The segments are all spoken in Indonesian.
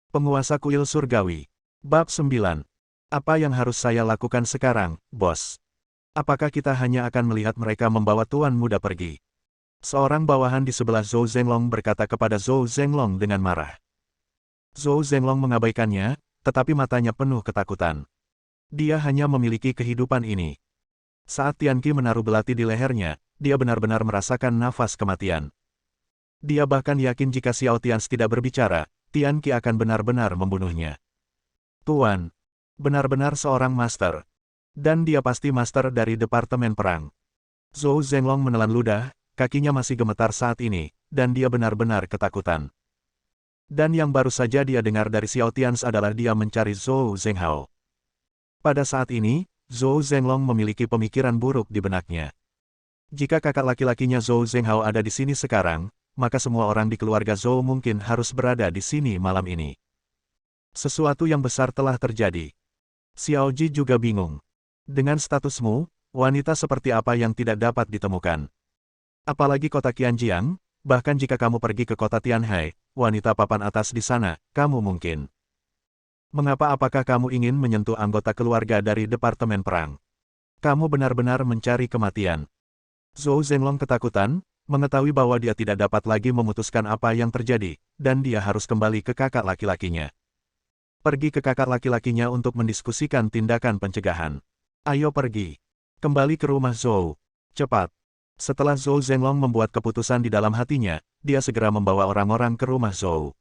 Penguasa kuil surgawi. Bab 9. Apa yang harus saya lakukan sekarang, bos? Apakah kita hanya akan melihat mereka membawa tuan muda pergi? Seorang bawahan di sebelah Zhou Zhenglong berkata kepada Zhou Zhenglong dengan marah. Zhou Zhenglong mengabaikannya, tetapi matanya penuh ketakutan. Dia hanya memiliki kehidupan ini. Saat Tianqi menaruh belati di lehernya, dia benar-benar merasakan nafas kematian. Dia bahkan yakin jika Xiao Tians tidak berbicara, Tianqi akan benar-benar membunuhnya. Tuan, benar-benar seorang master. Dan dia pasti master dari Departemen Perang. Zhou Zhenglong menelan ludah, kakinya masih gemetar saat ini, dan dia benar-benar ketakutan. Dan yang baru saja dia dengar dari Xiao Tians adalah dia mencari Zhou Zhenghao. Pada saat ini, Zhou Zhenglong memiliki pemikiran buruk di benaknya. Jika kakak laki-lakinya Zhou Zhenghao ada di sini sekarang, maka semua orang di keluarga Zhou mungkin harus berada di sini malam ini. Sesuatu yang besar telah terjadi. Xiao Ji juga bingung. Dengan statusmu, wanita seperti apa yang tidak dapat ditemukan? Apalagi kota Qianjiang, bahkan jika kamu pergi ke kota Tianhai, wanita papan atas di sana, kamu mungkin. Mengapa apakah kamu ingin menyentuh anggota keluarga dari Departemen Perang? Kamu benar-benar mencari kematian. Zhou Zhenglong ketakutan, mengetahui bahwa dia tidak dapat lagi memutuskan apa yang terjadi, dan dia harus kembali ke kakak laki-lakinya. Pergi ke kakak laki-lakinya untuk mendiskusikan tindakan pencegahan. Ayo pergi. Kembali ke rumah Zhou. Cepat. Setelah Zhou Zhenglong membuat keputusan di dalam hatinya, dia segera membawa orang-orang ke rumah Zhou.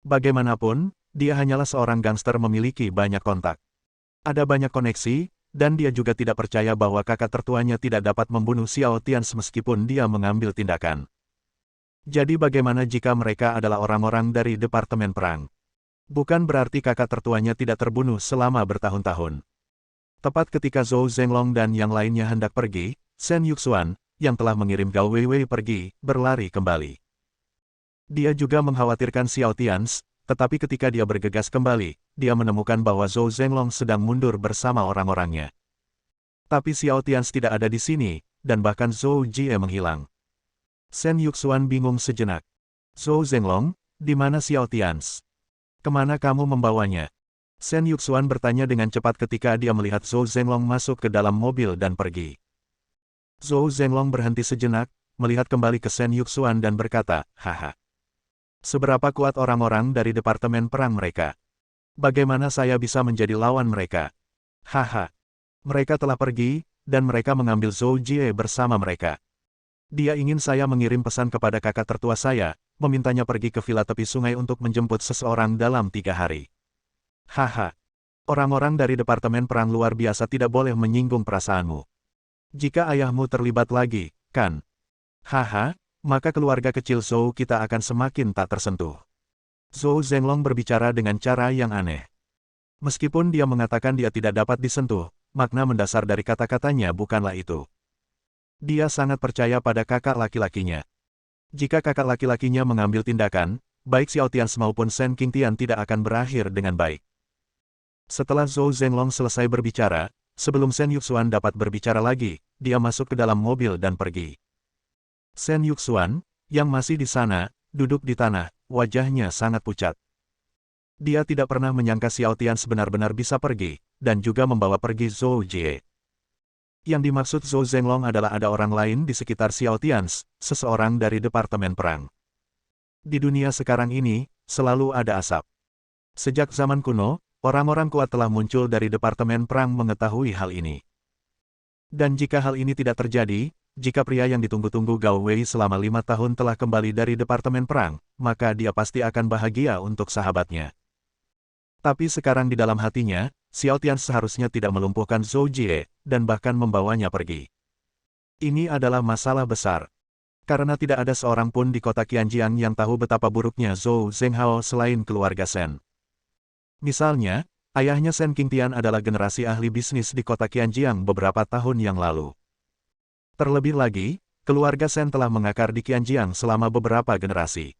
Bagaimanapun, dia hanyalah seorang gangster memiliki banyak kontak. Ada banyak koneksi, dan dia juga tidak percaya bahwa kakak tertuanya tidak dapat membunuh Xiao Tians meskipun dia mengambil tindakan. Jadi bagaimana jika mereka adalah orang-orang dari Departemen Perang? Bukan berarti kakak tertuanya tidak terbunuh selama bertahun-tahun. Tepat ketika Zhou Zhenglong dan yang lainnya hendak pergi, Shen Yuxuan, yang telah mengirim Gao Weiwei pergi, berlari kembali. Dia juga mengkhawatirkan Xiao Tians, tetapi ketika dia bergegas kembali, dia menemukan bahwa Zhou Zhenglong sedang mundur bersama orang-orangnya. Tapi Xiao Tians tidak ada di sini, dan bahkan Zhou Jie menghilang. Shen Yuxuan bingung sejenak. Zhou Zhenglong, di mana Xiao Tians? Kemana kamu membawanya? Shen Yuxuan bertanya dengan cepat ketika dia melihat Zhou Zhenglong masuk ke dalam mobil dan pergi. Zhou Zhenglong berhenti sejenak, melihat kembali ke Shen Yuxuan dan berkata, haha. Seberapa kuat orang-orang dari Departemen Perang mereka? Bagaimana saya bisa menjadi lawan mereka? Haha. Mereka telah pergi, dan mereka mengambil Zhou Jie bersama mereka. Dia ingin saya mengirim pesan kepada kakak tertua saya, memintanya pergi ke villa tepi sungai untuk menjemput seseorang dalam 3 hari. Haha. Orang-orang dari Departemen Perang luar biasa tidak boleh menyinggung perasaanmu. Jika ayahmu terlibat lagi, kan? Haha. Maka keluarga kecil Zhou kita akan semakin tak tersentuh. Zhou Zhenglong berbicara dengan cara yang aneh. Meskipun dia mengatakan dia tidak dapat disentuh, makna mendasar dari kata-katanya bukanlah itu. Dia sangat percaya pada kakak laki-lakinya. Jika kakak laki-lakinya mengambil tindakan, baik Xiao Tians maupun Shen Qingtian tidak akan berakhir dengan baik. Setelah Zhou Zhenglong selesai berbicara, sebelum Shen Yuxuan dapat berbicara lagi, dia masuk ke dalam mobil dan pergi. Shen Yuxuan, yang masih di sana, duduk di tanah, wajahnya sangat pucat. Dia tidak pernah menyangka Xiao Tians benar-benar bisa pergi, dan juga membawa pergi Zhou Jie. Yang dimaksud Zhou Zhenglong adalah ada orang lain di sekitar Xiao Tians, seseorang dari Departemen Perang. Di dunia sekarang ini, selalu ada asap. Sejak zaman kuno, orang-orang kuat telah muncul dari Departemen Perang mengetahui hal ini. Dan jika hal ini tidak terjadi, jika pria yang ditunggu-tunggu Gao Wei selama 5 tahun telah kembali dari Departemen Perang, maka dia pasti akan bahagia untuk sahabatnya. Tapi sekarang di dalam hatinya, Xiao Tians seharusnya tidak melumpuhkan Zhou Jie, dan bahkan membawanya pergi. Ini adalah masalah besar. Karena tidak ada seorang pun di kota Qianjiang yang tahu betapa buruknya Zhou Zhenghao selain keluarga Shen. Misalnya, ayahnya Shen Qingtian adalah generasi ahli bisnis di kota Qianjiang beberapa tahun yang lalu. Terlebih lagi, keluarga Shen telah mengakar di Qianjiang selama beberapa generasi.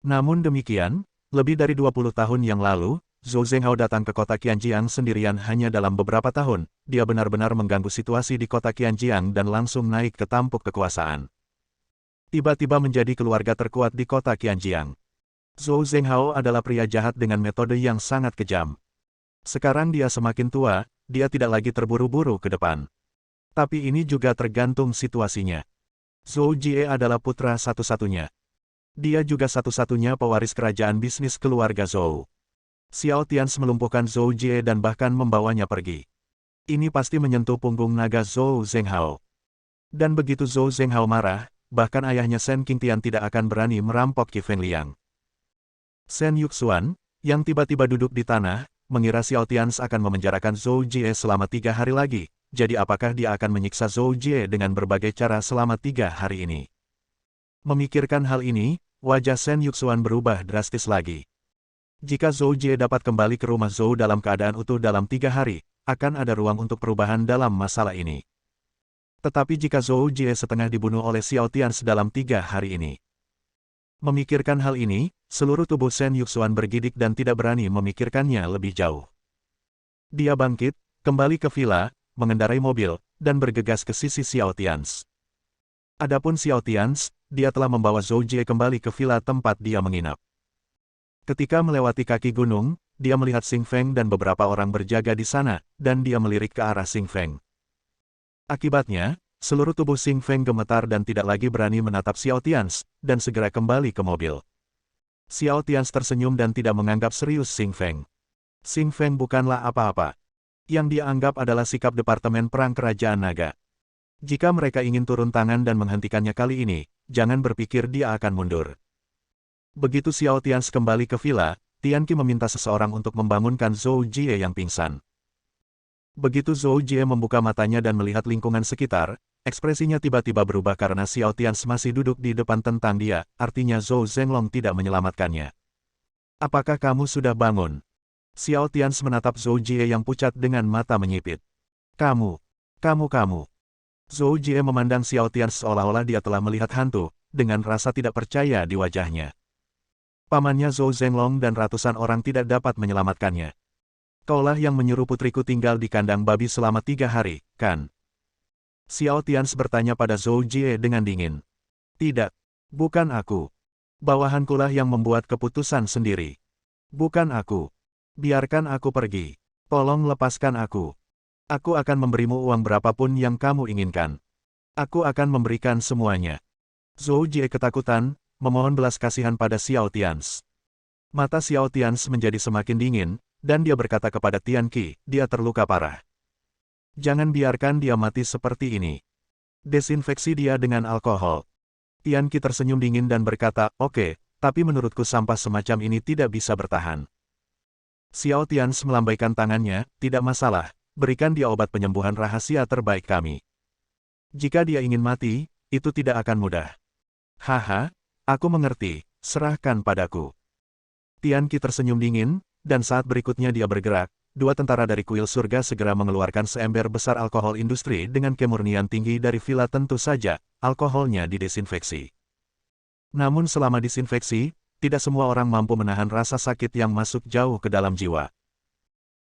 Namun demikian, lebih dari 20 tahun yang lalu, Zhou Zhenghao datang ke kota Qianjiang sendirian hanya dalam beberapa tahun, dia benar-benar mengganggu situasi di kota Qianjiang dan langsung naik ke tampuk kekuasaan. Tiba-tiba menjadi keluarga terkuat di kota Qianjiang. Zhou Zhenghao adalah pria jahat dengan metode yang sangat kejam. Sekarang dia semakin tua, dia tidak lagi terburu-buru ke depan. Tapi ini juga tergantung situasinya. Zhou Jie adalah putra satu-satunya. Dia juga satu-satunya pewaris kerajaan bisnis keluarga Zhou. Xiao Tians melumpuhkan Zhou Jie dan bahkan membawanya pergi. Ini pasti menyentuh punggung naga Zhou Zhenghao. Dan begitu Zhou Zhenghao marah, bahkan ayahnya Shen Qingtian tidak akan berani merampok Qi Fengliang. Shen Yuxuan, yang tiba-tiba duduk di tanah, mengira Xiao Tians akan memenjarakan Zhou Jie selama 3 hari lagi, jadi apakah dia akan menyiksa Zhou Jie dengan berbagai cara selama 3 hari ini? Memikirkan hal ini, wajah Shen Yuxuan berubah drastis lagi. Jika Zhou Jie dapat kembali ke rumah Zhou dalam keadaan utuh dalam 3 hari, akan ada ruang untuk perubahan dalam masalah ini. Tetapi jika Zhou Jie setengah dibunuh oleh Xiao Tians dalam 3 hari ini. Memikirkan hal ini, seluruh tubuh Shen Yuxuan bergidik dan tidak berani memikirkannya lebih jauh. Dia bangkit, kembali ke villa, mengendarai mobil, dan bergegas ke sisi Xiao Tians. Adapun Xiao Tians, dia telah membawa Zhou Jie kembali ke villa tempat dia menginap. Ketika melewati kaki gunung, dia melihat Xing Feng dan beberapa orang berjaga di sana, dan dia melirik ke arah Xing Feng. Akibatnya, seluruh tubuh Xing Feng gemetar dan tidak lagi berani menatap Xiao Tians, dan segera kembali ke mobil. Xiao Tians tersenyum dan tidak menganggap serius Xing Feng. Xing Feng bukanlah apa-apa. Yang dia anggap adalah sikap Departemen Perang Kerajaan Naga. Jika mereka ingin turun tangan dan menghentikannya kali ini, jangan berpikir dia akan mundur. Begitu Xiao Tians kembali ke villa, Tianqi meminta seseorang untuk membangunkan Zhou Jie yang pingsan. Begitu Zhou Jie membuka matanya dan melihat lingkungan sekitar, ekspresinya tiba-tiba berubah karena Xiao Tians masih duduk di depan tentang dia, artinya Zhou Zhenglong tidak menyelamatkannya. Apakah kamu sudah bangun? Xiao Tians menatap Zhou Jie yang pucat dengan mata menyipit. Kamu. Zhou Jie memandang Xiao Tians seolah-olah dia telah melihat hantu, dengan rasa tidak percaya di wajahnya. Pamannya Zhou Zhenglong dan ratusan orang tidak dapat menyelamatkannya. Kaulah yang menyuruh putriku tinggal di kandang babi selama 3 hari, kan? Xiao Tians bertanya pada Zhou Jie dengan dingin. Tidak. Bukan aku. Bawahankulah yang membuat keputusan sendiri. Bukan aku. Biarkan aku pergi. Tolong lepaskan aku. Aku akan memberimu uang berapapun yang kamu inginkan. Aku akan memberikan semuanya. Zhou Jie ketakutan, memohon belas kasihan pada Xiao Tians. Mata Xiao Tians menjadi semakin dingin, dan dia berkata kepada Tianqi, dia terluka parah. Jangan biarkan dia mati seperti ini. Desinfeksi dia dengan alkohol. Tianqi tersenyum dingin dan berkata, oke, tapi menurutku sampah semacam ini tidak bisa bertahan. Xiao Tians melambaikan tangannya, tidak masalah, berikan dia obat penyembuhan rahasia terbaik kami. Jika dia ingin mati, itu tidak akan mudah. Haha, aku mengerti, serahkan padaku. Tianqi tersenyum dingin, dan saat berikutnya dia bergerak, 2 tentara dari kuil surga segera mengeluarkan seember besar alkohol industri dengan kemurnian tinggi dari villa. Tentu saja, alkoholnya didesinfeksi. Namun selama disinfeksi, tidak semua orang mampu menahan rasa sakit yang masuk jauh ke dalam jiwa.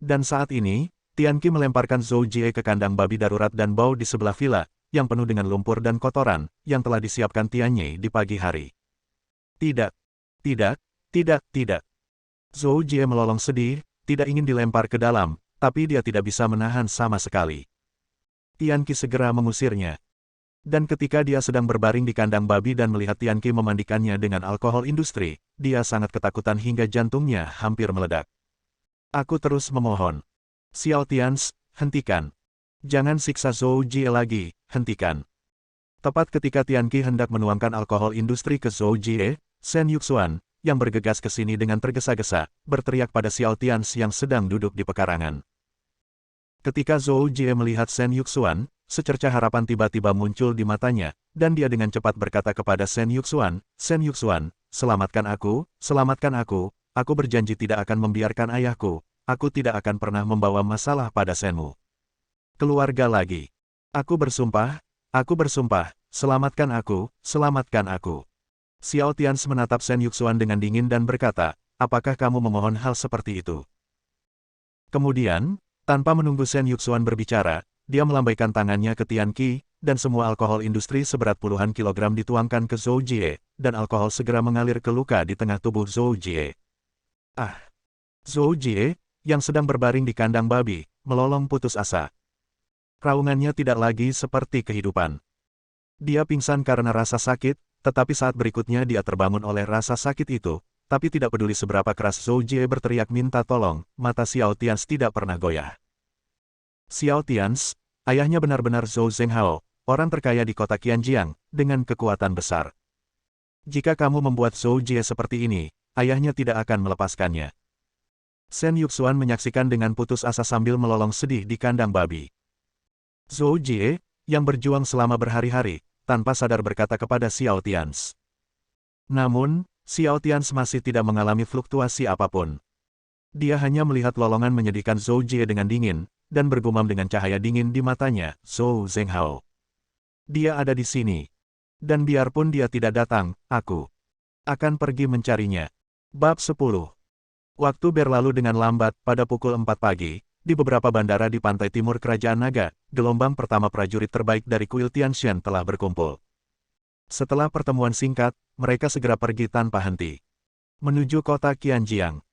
Dan saat ini, Tianqi melemparkan Zhou Jie ke kandang babi darurat dan bau di sebelah villa, yang penuh dengan lumpur dan kotoran, yang telah disiapkan Tianyi di pagi hari. Tidak. Zhou Jie melolong sedih, tidak ingin dilempar ke dalam, tapi dia tidak bisa menahan sama sekali. Tianqi segera mengusirnya. Dan ketika dia sedang berbaring di kandang babi dan melihat Tianqi memandikannya dengan alkohol industri, dia sangat ketakutan hingga jantungnya hampir meledak. Aku terus memohon. Xiao Tians, hentikan. Jangan siksa Zhou Jie lagi, hentikan. Tepat ketika Tianqi hendak menuangkan alkohol industri ke Zhou Jie, Shen Yuxuan, yang bergegas ke sini dengan tergesa-gesa, berteriak pada Xiao Tians yang sedang duduk di pekarangan. Ketika Zhou Jie melihat Shen Yuxuan, secercah harapan tiba-tiba muncul di matanya, dan dia dengan cepat berkata kepada Shen Yuxuan, selamatkan aku, aku berjanji tidak akan membiarkan ayahku, aku tidak akan pernah membawa masalah pada Shenmu. Keluarga lagi. Aku bersumpah, selamatkan aku. Xiao Tians menatap Shen Yuxuan dengan dingin dan berkata, apakah kamu memohon hal seperti itu? Kemudian, tanpa menunggu Shen Yuxuan berbicara, dia melambaikan tangannya ke Tian Qi, dan semua alkohol industri seberat puluhan kilogram dituangkan ke Zhou Jie, dan alkohol segera mengalir ke luka di tengah tubuh Zhou Jie. Ah! Zhou Jie, yang sedang berbaring di kandang babi, melolong putus asa. Raungannya tidak lagi seperti kehidupan. Dia pingsan karena rasa sakit, tetapi saat berikutnya dia terbangun oleh rasa sakit itu, tapi tidak peduli seberapa keras Zhou Jie berteriak minta tolong, mata Xiao Tians tidak pernah goyah. Xiao Tians, ayahnya benar-benar Zhou Zhenghao, orang terkaya di kota Qianjiang, dengan kekuatan besar. Jika kamu membuat Zhou Jie seperti ini, ayahnya tidak akan melepaskannya. Shen Yuxuan menyaksikan dengan putus asa sambil melolong sedih di kandang babi. Zhou Jie, yang berjuang selama berhari-hari, tanpa sadar berkata kepada Xiao Tians. Namun, Xiao Tians masih tidak mengalami fluktuasi apapun. Dia hanya melihat lolongan menyedihkan Zhou Jie dengan dingin, dan bergumam dengan cahaya dingin di matanya, Zhou Zhenghao. Dia ada di sini. Dan biarpun dia tidak datang, aku akan pergi mencarinya. Bab 10. Waktu berlalu dengan lambat. Pada pukul 4 pagi, di beberapa bandara di pantai timur Kerajaan Naga, gelombang pertama prajurit terbaik dari kuil Tianshan telah berkumpul. Setelah pertemuan singkat, mereka segera pergi tanpa henti menuju kota Qianjiang.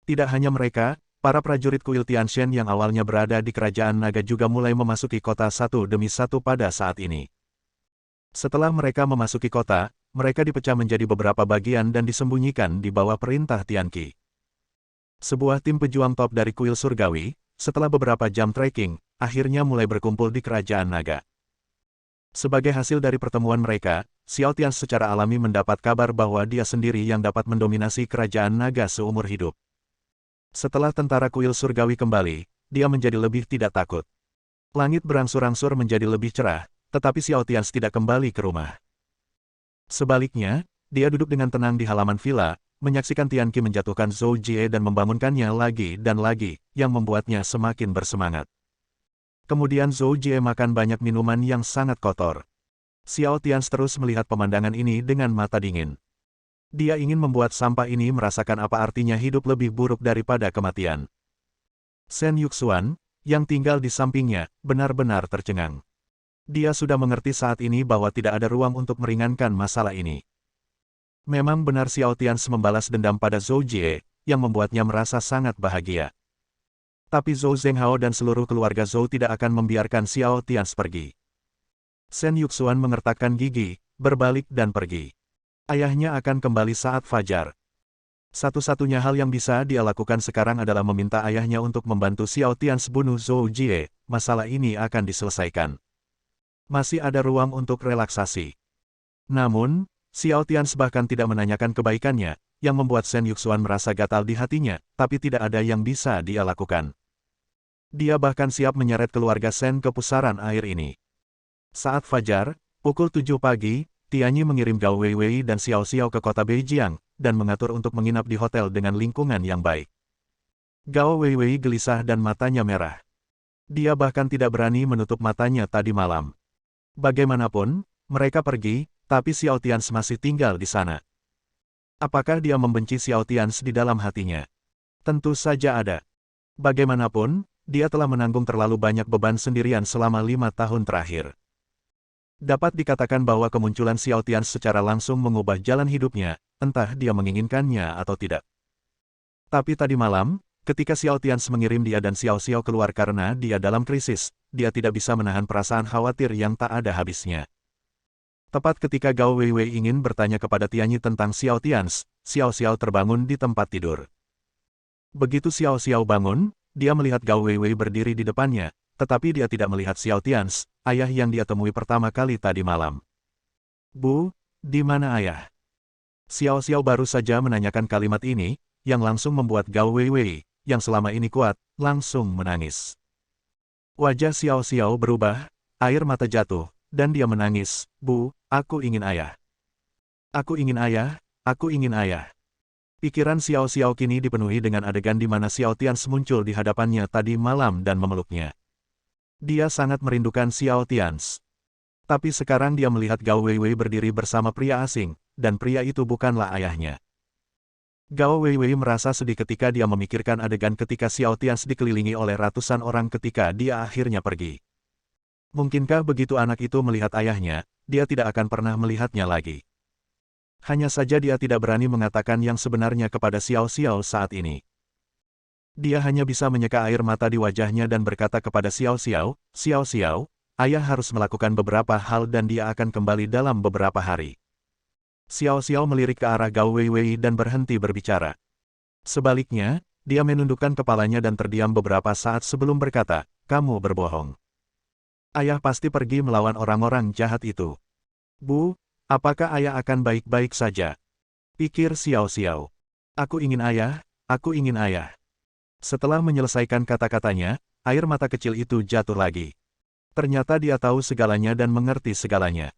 Tidak hanya mereka, para prajurit kuil Tianshan yang awalnya berada di Kerajaan Naga juga mulai memasuki kota satu demi satu pada saat ini. Setelah mereka memasuki kota, mereka dipecah menjadi beberapa bagian dan disembunyikan di bawah perintah Tian Qi. Sebuah tim pejuang top dari kuil surgawi, setelah beberapa jam trekking, akhirnya mulai berkumpul di Kerajaan Naga. Sebagai hasil dari pertemuan mereka, Xiao Tians secara alami mendapat kabar bahwa dia sendiri yang dapat mendominasi Kerajaan Naga seumur hidup. Setelah tentara kuil surgawi kembali, dia menjadi lebih tidak takut. Langit berangsur-angsur menjadi lebih cerah, tetapi Xiao Tians tidak kembali ke rumah. Sebaliknya, dia duduk dengan tenang di halaman villa, menyaksikan Tian Qi menjatuhkan Zhou Jie dan membangunkannya lagi dan lagi, yang membuatnya semakin bersemangat. Kemudian Zhou Jie makan banyak minuman yang sangat kotor. Xiao Tians terus melihat pemandangan ini dengan mata dingin. Dia ingin membuat sampah ini merasakan apa artinya hidup lebih buruk daripada kematian. Shen Yuxuan, yang tinggal di sampingnya, benar-benar tercengang. Dia sudah mengerti saat ini bahwa tidak ada ruang untuk meringankan masalah ini. Memang benar Xiao Tians membalas dendam pada Zhou Jie, yang membuatnya merasa sangat bahagia. Tapi Zhou Zhenghao dan seluruh keluarga Zhou tidak akan membiarkan Xiao Tians pergi. Shen Yuxuan mengertakkan gigi, berbalik dan pergi. Ayahnya akan kembali saat fajar. Satu-satunya hal yang bisa dia lakukan sekarang adalah meminta ayahnya untuk membantu Xiao Tians bunuh Zhou Jie. Masalah ini akan diselesaikan. Masih ada ruang untuk relaksasi. Namun, Xiao Tians bahkan tidak menanyakan kebaikannya, yang membuat Shen Yuxuan merasa gatal di hatinya, tapi tidak ada yang bisa dia lakukan. Dia bahkan siap menyeret keluarga Shen ke pusaran air ini. Saat fajar, pukul 7 pagi, Tianyi mengirim Gao Weiwei dan Xiao Xiao ke kota Beijiang, dan mengatur untuk menginap di hotel dengan lingkungan yang baik. Gao Weiwei gelisah dan matanya merah. Dia bahkan tidak berani menutup matanya tadi malam. Bagaimanapun, mereka pergi, tapi Xiao Tians masih tinggal di sana. Apakah dia membenci Xiao Tians di dalam hatinya? Tentu saja ada. Bagaimanapun, dia telah menanggung terlalu banyak beban sendirian selama 5 tahun terakhir. Dapat dikatakan bahwa kemunculan Xiao Tians secara langsung mengubah jalan hidupnya, entah dia menginginkannya atau tidak. Tapi tadi malam, ketika Xiao Tians mengirim dia dan Xiao Xiao keluar karena dia dalam krisis, dia tidak bisa menahan perasaan khawatir yang tak ada habisnya. Tepat ketika Gao Weiwei ingin bertanya kepada Tianyi tentang Xiao Tians, Xiao Xiao terbangun di tempat tidur. Begitu Xiao Xiao bangun, dia melihat Gao Weiwei berdiri di depannya, tetapi dia tidak melihat Xiao Tians, ayah yang dia temui pertama kali tadi malam. Bu, di mana ayah? Xiao Xiao baru saja menanyakan kalimat ini, yang langsung membuat Gao Weiwei, yang selama ini kuat, langsung menangis. Wajah Xiao Xiao berubah, air mata jatuh, dan dia menangis, Bu, aku ingin ayah. Aku ingin ayah, aku ingin ayah. Pikiran Xiao Xiao kini dipenuhi dengan adegan di mana Xiao Tians muncul di hadapannya tadi malam dan memeluknya. Dia sangat merindukan Xiao Tians. Tapi sekarang dia melihat Gao Weiwei berdiri bersama pria asing, dan pria itu bukanlah ayahnya. Gao Weiwei merasa sedih ketika dia memikirkan adegan ketika Xiao Tians dikelilingi oleh ratusan orang ketika dia akhirnya pergi. Mungkinkah begitu anak itu melihat ayahnya, dia tidak akan pernah melihatnya lagi. Hanya saja dia tidak berani mengatakan yang sebenarnya kepada Xiao Xiao saat ini. Dia hanya bisa menyeka air mata di wajahnya dan berkata kepada Xiao Xiao, "Xiao Xiao, ayah harus melakukan beberapa hal dan dia akan kembali dalam beberapa hari." Xiao Xiao melirik ke arah Gao Weiwei dan berhenti berbicara. Sebaliknya, dia menundukkan kepalanya dan terdiam beberapa saat sebelum berkata, "Kamu berbohong. Ayah pasti pergi melawan orang-orang jahat itu." "Bu, apakah ayah akan baik-baik saja?" pikir Xiao Xiao. "Aku ingin ayah, aku ingin ayah." Setelah menyelesaikan kata-katanya, air mata kecil itu jatuh lagi. Ternyata dia tahu segalanya dan mengerti segalanya.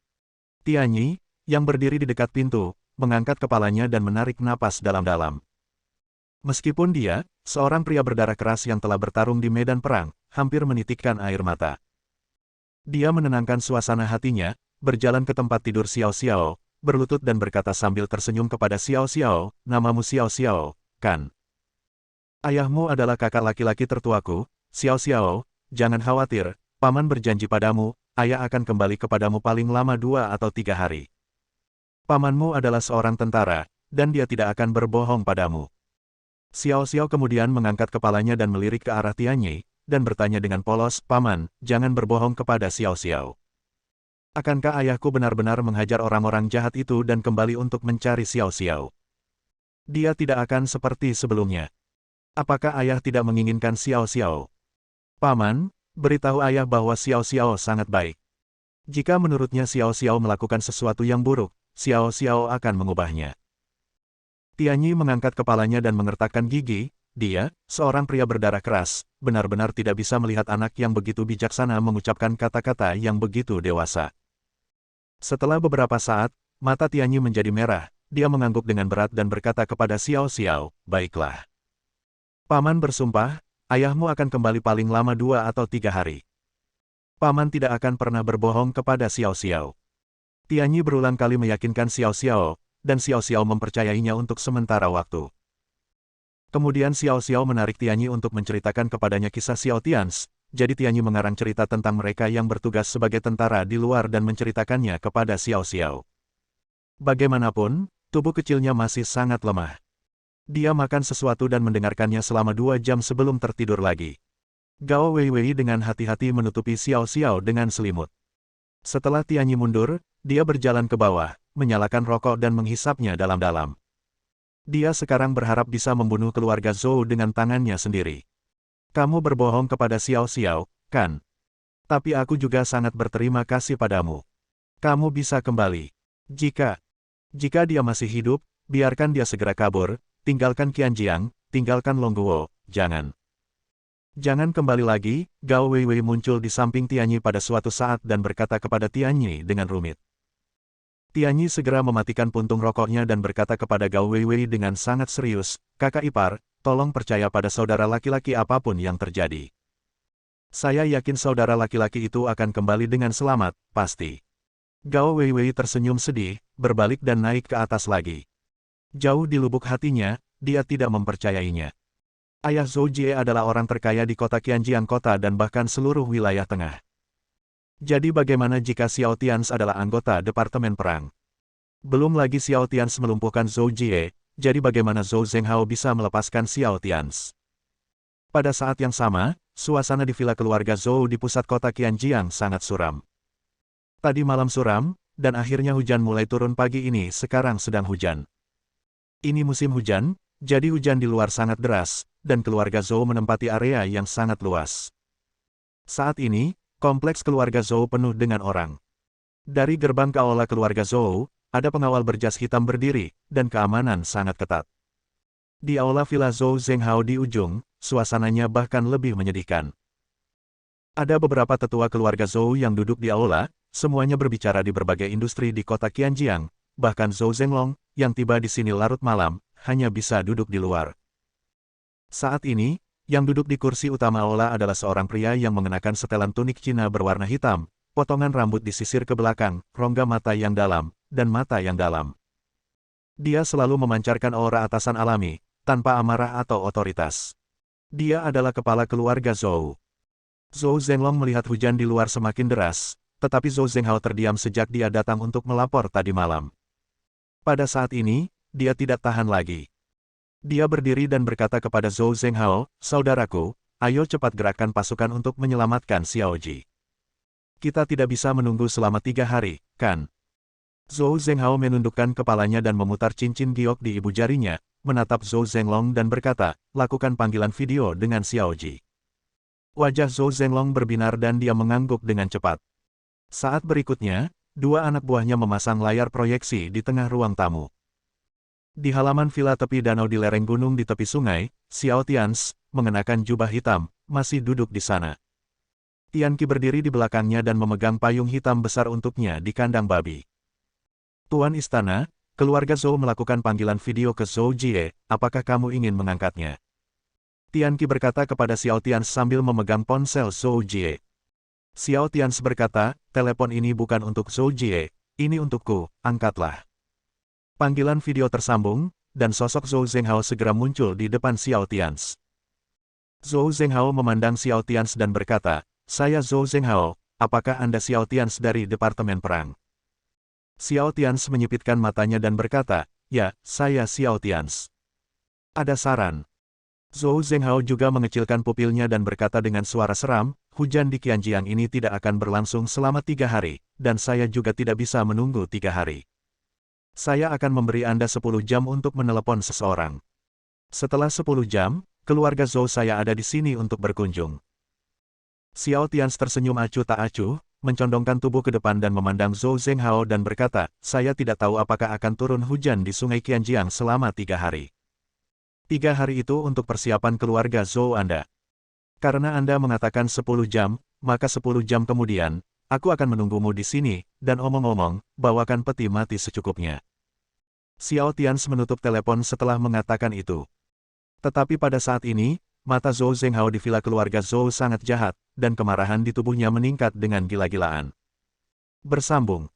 Tianyi, yang berdiri di dekat pintu, mengangkat kepalanya dan menarik napas dalam-dalam. Meskipun dia, seorang pria berdarah keras yang telah bertarung di medan perang, hampir menitikkan air mata. Dia menenangkan suasana hatinya, berjalan ke tempat tidur Xiao Xiao, berlutut dan berkata sambil tersenyum kepada Xiao Xiao, "Namamu Xiao Xiao, kan? Ayahmu adalah kakak laki-laki tertuaku, Xiao Xiao, jangan khawatir, paman berjanji padamu, ayah akan kembali kepadamu paling lama 2 atau 3 hari. Pamanmu adalah seorang tentara, dan dia tidak akan berbohong padamu." Xiao Xiao kemudian mengangkat kepalanya dan melirik ke arah Tianyi, dan bertanya dengan polos, "Paman, jangan berbohong kepada Xiao Xiao. Akankah ayahku benar-benar menghajar orang-orang jahat itu dan kembali untuk mencari Xiao Xiao? Dia tidak akan seperti sebelumnya. Apakah ayah tidak menginginkan Xiao Xiao?" "Paman, beritahu ayah bahwa Xiao Xiao sangat baik. Jika menurutnya Xiao Xiao melakukan sesuatu yang buruk, Xiao Xiao akan mengubahnya." Tianyi mengangkat kepalanya dan mengertakkan gigi. Dia, seorang pria berdarah keras, benar-benar tidak bisa melihat anak yang begitu bijaksana mengucapkan kata-kata yang begitu dewasa. Setelah beberapa saat, mata Tianyi menjadi merah, dia mengangguk dengan berat dan berkata kepada Xiao Xiao, "Baiklah. Paman bersumpah, ayahmu akan kembali paling lama 2 atau 3 hari. Paman tidak akan pernah berbohong kepada Xiao Xiao." Tianyi berulang kali meyakinkan Xiao Xiao, dan Xiao Xiao mempercayainya untuk sementara waktu. Kemudian Xiao Xiao menarik Tianyi untuk menceritakan kepadanya kisah Xiao Tians, jadi Tianyi mengarang cerita tentang mereka yang bertugas sebagai tentara di luar dan menceritakannya kepada Xiao Xiao. Bagaimanapun, tubuh kecilnya masih sangat lemah. Dia makan sesuatu dan mendengarkannya selama 2 jam sebelum tertidur lagi. Gao Weiwei dengan hati-hati menutupi Xiao Xiao dengan selimut. Setelah Tianyi mundur, dia berjalan ke bawah, menyalakan rokok dan menghisapnya dalam-dalam. Dia sekarang berharap bisa membunuh keluarga Zhou dengan tangannya sendiri. "Kamu berbohong kepada Xiao Xiao, kan? Tapi aku juga sangat berterima kasih padamu. Kamu bisa kembali. Jika dia masih hidup, biarkan dia segera kabur, tinggalkan Qianjiang, tinggalkan Longguo, jangan kembali lagi." Gao Weiwei muncul di samping Tianyi pada suatu saat dan berkata kepada Tianyi dengan rumit. Tianyi segera mematikan puntung rokoknya dan berkata kepada Gao Weiwei dengan sangat serius, "Kakak ipar, tolong percaya pada saudara laki-laki apapun yang terjadi. Saya yakin saudara laki-laki itu akan kembali dengan selamat, pasti." Gao Weiwei tersenyum sedih, berbalik dan naik ke atas lagi. Jauh di lubuk hatinya, dia tidak mempercayainya. Ayah Zhou Jie adalah orang terkaya di kota Qianjiang kota dan bahkan seluruh wilayah tengah. Jadi bagaimana jika Xiao Tians adalah anggota Departemen Perang? Belum lagi Xiao Tians melumpuhkan Zhou Jie, jadi bagaimana Zhou Zhenghao bisa melepaskan Xiao Tians? Pada saat yang sama, suasana di villa keluarga Zhou di pusat kota Qianjiang sangat suram. Tadi malam suram, dan akhirnya hujan mulai turun pagi ini. Sekarang sedang hujan. Ini musim hujan, jadi hujan di luar sangat deras, dan keluarga Zhou menempati area yang sangat luas. Saat ini, kompleks keluarga Zhou penuh dengan orang. Dari gerbang ke aula keluarga Zhou, ada pengawal berjas hitam berdiri, dan keamanan sangat ketat. Di aula villa Zhou Zhenghao di ujung, suasananya bahkan lebih menyedihkan. Ada beberapa tetua keluarga Zhou yang duduk di aula, semuanya berbicara di berbagai industri di kota Qianjiang, bahkan Zhou Zhenglong, yang tiba di sini larut malam, hanya bisa duduk di luar. Saat ini, yang duduk di kursi utama aula adalah seorang pria yang mengenakan setelan tunik Cina berwarna hitam, potongan rambut disisir ke belakang, rongga mata yang dalam, dan mata yang dalam. Dia selalu memancarkan aura atasan alami, tanpa amarah atau otoritas. Dia adalah kepala keluarga Zhou. Zhou Zhenglong melihat hujan di luar semakin deras, tetapi Zhou Zhenghao terdiam sejak dia datang untuk melapor tadi malam. Pada saat ini, dia tidak tahan lagi. Dia berdiri dan berkata kepada Zhou Zhenghao, "Saudaraku, ayo cepat gerakkan pasukan untuk menyelamatkan Xiao Ji. Kita tidak bisa menunggu selama 3 hari, kan?" Zhou Zhenghao menundukkan kepalanya dan memutar cincin giok di ibu jarinya, menatap Zhou Zhenglong dan berkata, "Lakukan panggilan video dengan Xiao Ji." Wajah Zhou Zhenglong berbinar dan dia mengangguk dengan cepat. Saat berikutnya, dua anak buahnya memasang layar proyeksi di tengah ruang tamu. Di halaman villa tepi danau di lereng gunung di tepi sungai, Xiao Tians, mengenakan jubah hitam, masih duduk di sana. Tian Qi berdiri di belakangnya dan memegang payung hitam besar untuknya di kandang babi. "Tuan Istana, keluarga Zhou melakukan panggilan video ke Zhou Jie, apakah kamu ingin mengangkatnya?" Tian Qi berkata kepada Xiao Tians sambil memegang ponsel Zhou Jie. Xiao Tians berkata, "Telepon ini bukan untuk Zhou Jie, ini untukku, angkatlah." Panggilan video tersambung, dan sosok Zhou Zhenghao segera muncul di depan Xiao Tians. Zhou Zhenghao memandang Xiao Tians dan berkata, "Saya Zhou Zhenghao, apakah Anda Xiao Tians dari Departemen Perang?" Xiao Tians menyipitkan matanya dan berkata, "Ya, saya Xiao Tians. Ada saran?" Zhou Zhenghao juga mengecilkan pupilnya dan berkata dengan suara seram, "Hujan di Qianjiang ini tidak akan berlangsung selama 3 hari, dan saya juga tidak bisa menunggu 3 hari. Saya akan memberi Anda 10 jam untuk menelepon seseorang. Setelah 10 jam, keluarga Zhou saya ada di sini untuk berkunjung." Xiao Tians tersenyum acuh tak acuh, mencondongkan tubuh ke depan dan memandang Zhou Zhenghao dan berkata, "Saya tidak tahu apakah akan turun hujan di sungai Qianjiang selama 3 hari. 3 hari itu untuk persiapan keluarga Zhou Anda. Karena Anda mengatakan 10 jam, maka 10 jam kemudian, aku akan menunggumu di sini, dan omong-omong, bawakan peti mati secukupnya." Xiao Tians menutup telepon setelah mengatakan itu. Tetapi pada saat ini, mata Zhou Zhenghao di villa keluarga Zhou sangat jahat, dan kemarahan di tubuhnya meningkat dengan gila-gilaan. Bersambung.